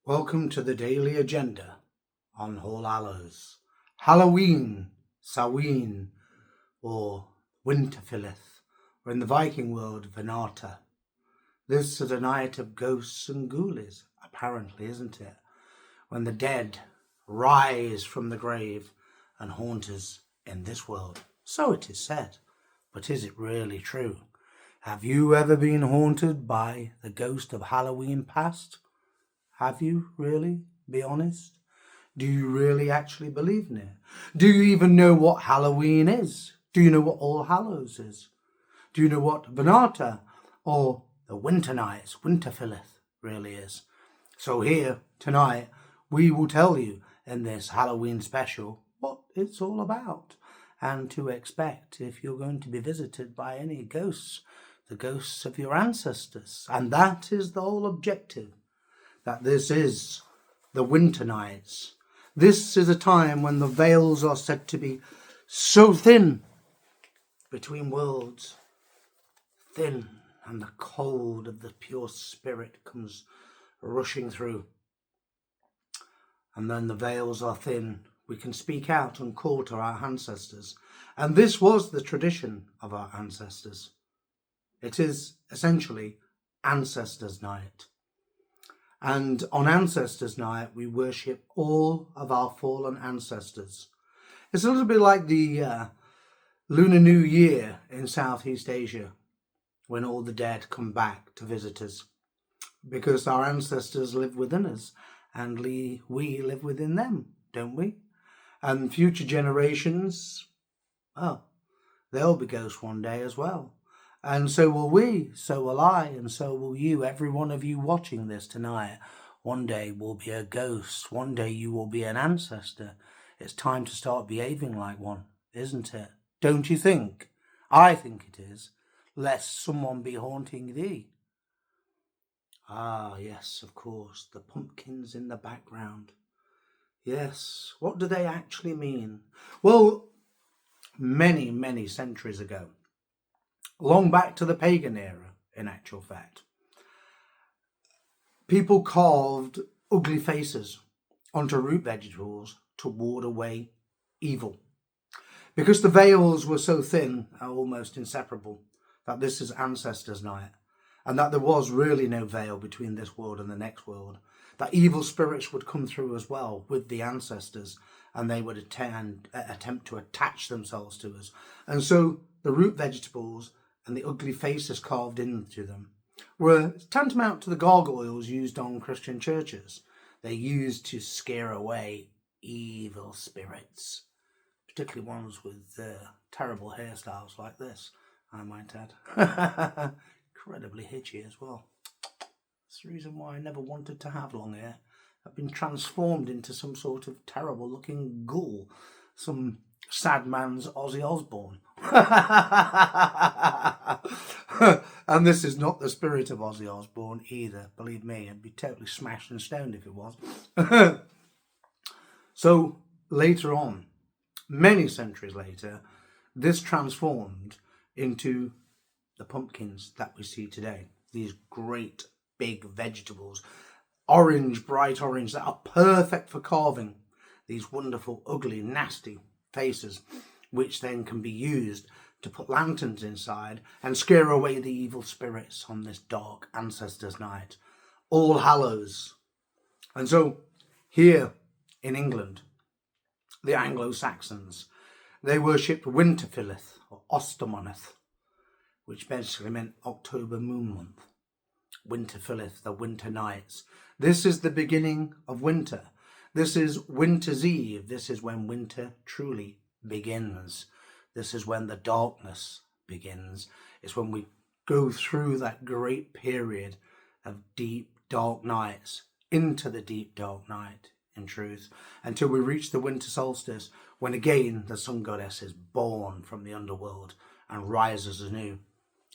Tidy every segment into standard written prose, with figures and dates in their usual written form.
Welcome to the Daily Agenda on All Hallows, Halloween, Samhain, or Winterfylleth, or in the Viking world, Venata. This is a night of ghosts and ghoulies, apparently, isn't it? When the dead rise from the grave and haunt us in this world. So it is said, but is it really true? Have you ever been haunted by the ghost of Halloween past? Have you really? Be honest. Do you really actually believe in it? Do you even know what Halloween is? Do you know what All Hallows is? Do you know what Venata or the winter nights, Winterfylleth, really is? So here, tonight, we will tell you in this Halloween special what it's all about and to expect if you're going to be visited by any ghosts, the ghosts of your ancestors. And that is the whole objective. That this is the winter nights. This is a time when the veils are said to be so thin between worlds, thin, and the cold of the pure spirit comes rushing through. And then the veils are thin. We can speak out and call to our ancestors. And this was the tradition of our ancestors. It is essentially Ancestors' Night. And on Ancestors' Night, we worship all of our fallen ancestors. It's a little bit like the Lunar New Year in Southeast Asia, when all the dead come back to visit us, because our ancestors live within us, and we live within them, don't we? And future generations, well, they'll be ghosts one day as well. And so will we, so will I, and so will you. Every one of you watching this tonight, one day will be a ghost. One day you will be an ancestor. It's time to start behaving like one, isn't it? Don't you think? I think it is, lest someone be haunting thee. Ah, yes, of course, the pumpkins in the background. Yes, what do they actually mean? Well, many, many centuries ago, long back to the Pagan era, in actual fact, people carved ugly faces onto root vegetables to ward away evil. Because the veils were so thin and almost inseparable, that this is Ancestors' Night, and that there was really no veil between this world and the next world, that evil spirits would come through as well with the ancestors, and they would attempt to attach themselves to us. And so the root vegetables and the ugly faces carved into them were tantamount to the gargoyles used on Christian churches. They used to scare away evil spirits, particularly ones with terrible hairstyles like this, I might add. Incredibly hitchy as well. That's the reason why I never wanted to have long hair. I've been transformed into some sort of terrible looking ghoul, some sad man's Ozzy Osbourne. And this is not the spirit of Ozzy Osbourne either, believe me. I'd be totally smashed and stoned if it was. So later on, many centuries later, this transformed into the pumpkins that we see today. These great big vegetables, orange, bright orange, that are perfect for carving. These wonderful, ugly, nasty faces, which then can be used to put lanterns inside and scare away the evil spirits on this dark Ancestors' Night. All Hallows. And so here in England, the Anglo-Saxons, they worshipped Winterfylleth or Ostermoneth, which basically meant October moon month. Winterfylleth, the winter nights. This is the beginning of winter. This is winter's eve. This is when winter truly begins. This is when the darkness begins. It's when we go through that great period of deep, dark nights into the deep, dark night, in truth, until we reach the winter solstice, when again the sun goddess is born from the underworld and rises anew,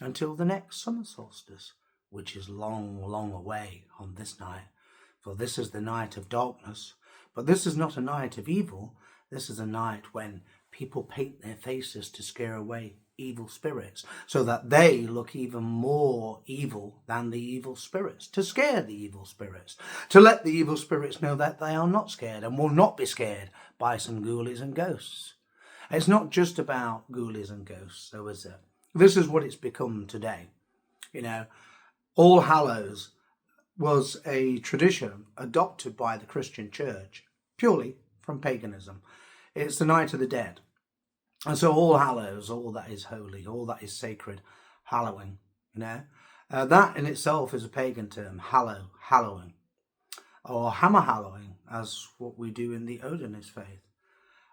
until the next summer solstice, which is long, long away on this night. For this is the night of darkness. But this is not a night of evil. This is a night when people paint their faces to scare away evil spirits, so that they look even more evil than the evil spirits, to scare the evil spirits, to let the evil spirits know that they are not scared and will not be scared by some ghoulies and ghosts. It's not just about ghoulies and ghosts, though, is it? This is what it's become today. You know, All Hallows was a tradition adopted by the Christian church purely from paganism. It's the night of the dead. And so All Hallows, all that is holy, all that is sacred, hallowing, that in itself is a pagan term, hallowing, or hammer hallowing, as what we do in the Odinist faith.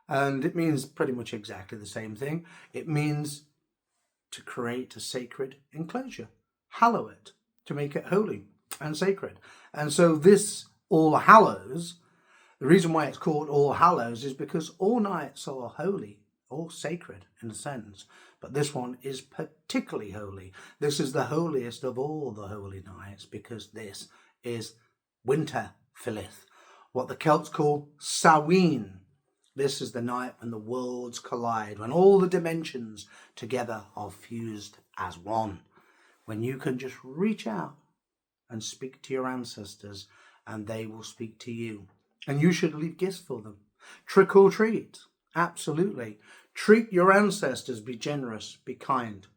And it means pretty much exactly the same thing. It means to create a sacred enclosure, hallow it, to make it holy and sacred. And so this All Hallows, the reason why it's called All Hallows is because all nights are holy, all sacred in a sense, but this one is particularly holy. This is the holiest of all the holy nights because this is Winterfylleth, what the Celts call Samhain. This is the night when the worlds collide, when all the dimensions together are fused as one, when you can just reach out and speak to your ancestors and they will speak to you. And you should leave gifts for them. Trick or treat. Absolutely. Treat your ancestors, be generous, be kind,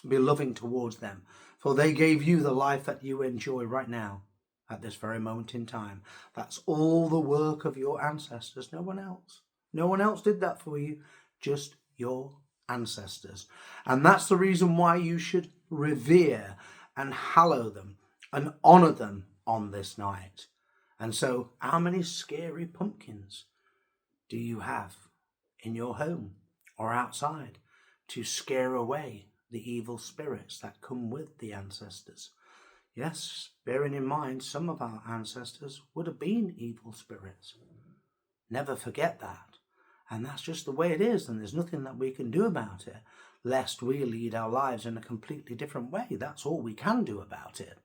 be loving towards them, for they gave you the life that you enjoy right now, at this very moment in time. That's all the work of your ancestors, no one else. No one else did that for you, just your ancestors. And that's the reason why you should revere and hallow them and honour them on this night. And so, how many scary pumpkins do you have in your home or outside to scare away the evil spirits that come with the ancestors? Yes, bearing in mind some of our ancestors would have been evil spirits. Never forget that. And that's just the way it is, and there's nothing that we can do about it, lest we lead our lives in a completely different way. That's all we can do about it.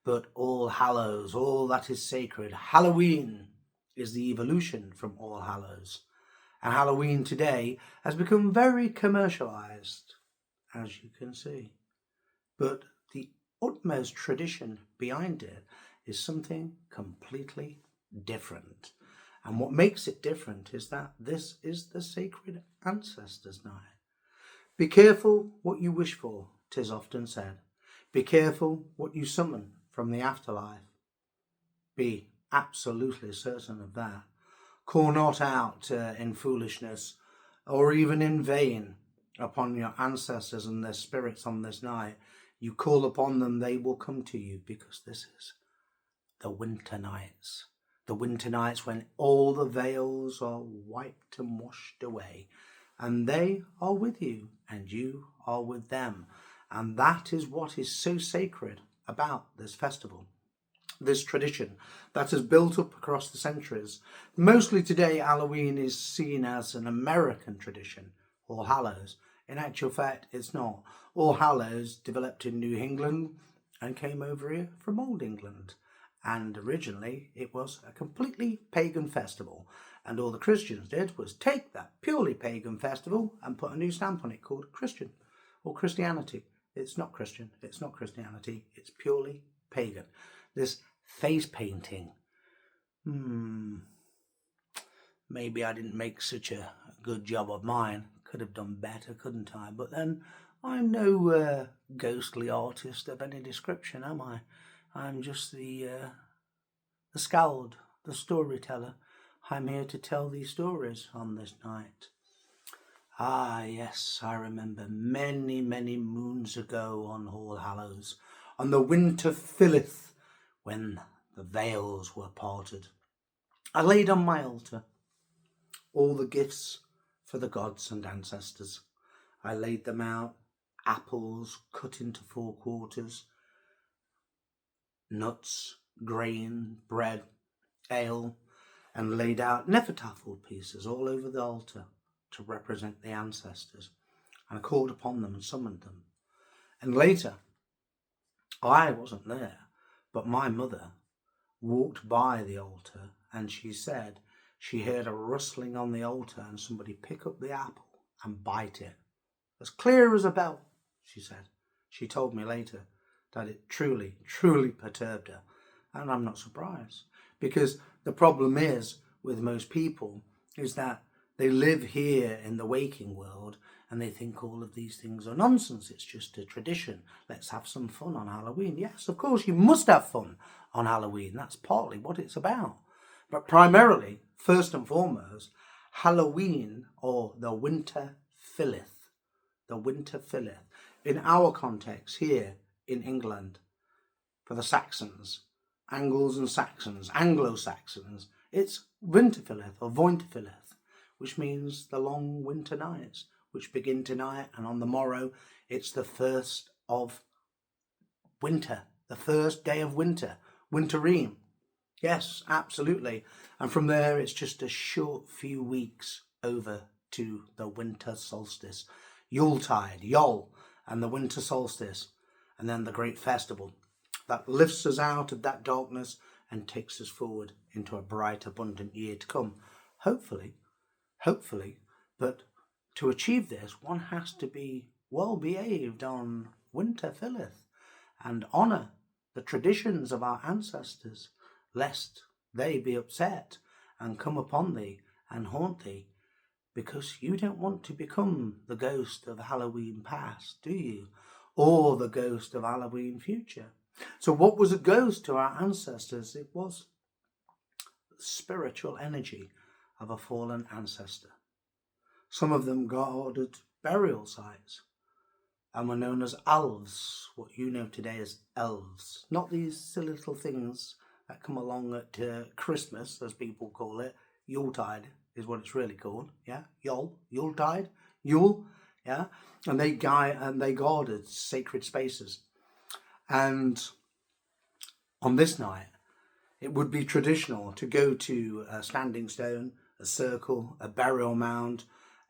But All Hallows, all that is sacred, Halloween is the evolution from All Hallows. And Halloween today has become very commercialized, as you can see. But the utmost tradition behind it is something completely different. And what makes it different is that this is the sacred ancestors' night. Be careful what you wish for, 'tis often said. Be careful what you summon from the afterlife. Be absolutely certain of that. Call not out in foolishness or even in vain upon your ancestors and their spirits on this night. You call upon them, they will come to you, because this is the winter nights. The winter nights when all the veils are wiped and washed away, and they are with you and you are with them. And that is what is so sacred about this festival, this tradition that has built up across the centuries. Mostly today, Halloween is seen as an American tradition, All Hallows. In actual fact, it's not. All Hallows developed in New England and came over here from Old England. And originally, it was a completely pagan festival. And all the Christians did was take that purely pagan festival and put a new stamp on it called Christian or Christianity. It's not Christian, it's not Christianity, it's purely pagan. This face painting. Maybe I didn't make such a good job of mine. Could have done better, couldn't I? But then I'm no ghostly artist of any description, am I? I'm just the skald, the storyteller. I'm here to tell these stories on this night. Ah, yes, I remember many, many moons ago on All Hallows, on the Winterfylleth, when the veils were parted. I laid on my altar all the gifts for the gods and ancestors. I laid them out, apples cut into 4 quarters, nuts, grain, bread, ale, and laid out nefertafel pieces all over the altar to represent the ancestors. And I called upon them and summoned them. And later, I wasn't there, but my mother walked by the altar and she said she heard a rustling on the altar and somebody pick up the apple and bite it. as clear as a bell, she said. She told me later that it truly, truly perturbed her. And I'm not surprised, because the problem is with most people is that they live here in the waking world and they think all of these things are nonsense. It's just a tradition. Let's have some fun on Halloween. Yes, of course, you must have fun on Halloween. That's partly what it's about. But primarily, first and foremost, Halloween, or the Winterfylleth, in our context here in England, for the Saxons, Anglo-Saxons, it's Winterfylleth or Winterfylleth, which means the long winter nights, which begin tonight, and on the morrow it's the first of winter, the first day of winter, Winterream. Yes, absolutely. And from there it's just a short few weeks over to the winter solstice, Yuletide, Yule, and the winter solstice, and then the great festival that lifts us out of that darkness and takes us forward into a bright, abundant year to come. Hopefully. But to achieve this, one has to be well behaved on Winterfylleth and honour the traditions of our ancestors, lest they be upset and come upon thee and haunt thee, because you don't want to become the ghost of Halloween past, do you? Or the ghost of Halloween future. So what was a ghost to our ancestors? It was the spiritual energy of a fallen ancestor. Some of them guarded burial sites and were known as elves, what you know today as elves. Not these silly little things that come along at Christmas, as people call it. Yuletide is what it's really called, yeah? Yuletide, Yule, yeah? And they guarded sacred spaces. And on this night, it would be traditional to go to a standing stone, a circle, a burial mound,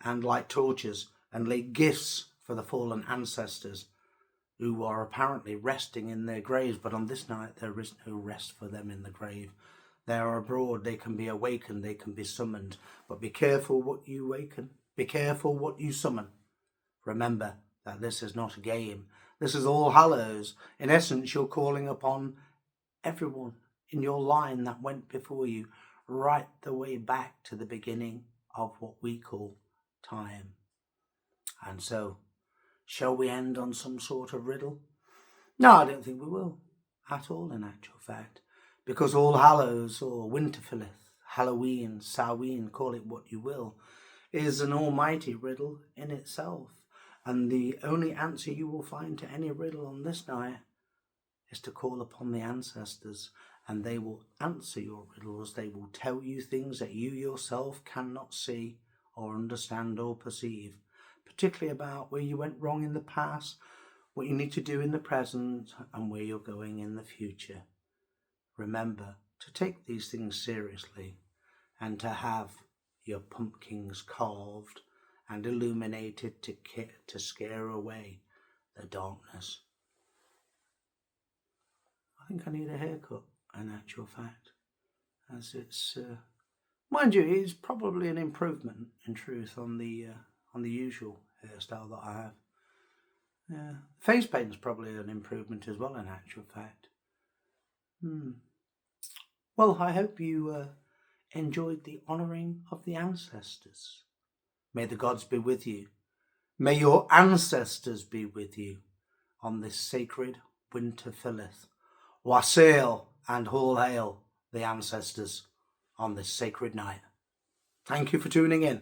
and light torches and lay gifts for the fallen ancestors who are apparently resting in their graves. But on this night, there is no rest for them in the grave. They are abroad, they can be awakened, they can be summoned. But be careful what you awaken, be careful what you summon. Remember that this is not a game. This is All Hallows. In essence, you're calling upon everyone in your line that went before you, right the way back to the beginning of what we call time. And so, shall we end on some sort of riddle? No, I don't think we will, at all in actual fact. Because All Hallows, or Winterfylleth, Halloween, Samhain, call it what you will, is an almighty riddle in itself. And the only answer you will find to any riddle on this night is to call upon the ancestors, and they will answer your riddles. They will tell you things that you yourself cannot see or understand or perceive, particularly about where you went wrong in the past, what you need to do in the present, and where you're going in the future. Remember to take these things seriously and to have your pumpkins carved and illuminated to scare away the darkness. I think I need a haircut, in actual fact, as it's, mind you, it's probably an improvement in truth on the usual hairstyle that I have. Face paint is probably an improvement as well, in actual fact. Well, I hope you enjoyed the honouring of the ancestors. May the gods be with you. May your ancestors be with you on this sacred Winterfylleth. Wassail and all hail the ancestors on this sacred night. Thank you for tuning in.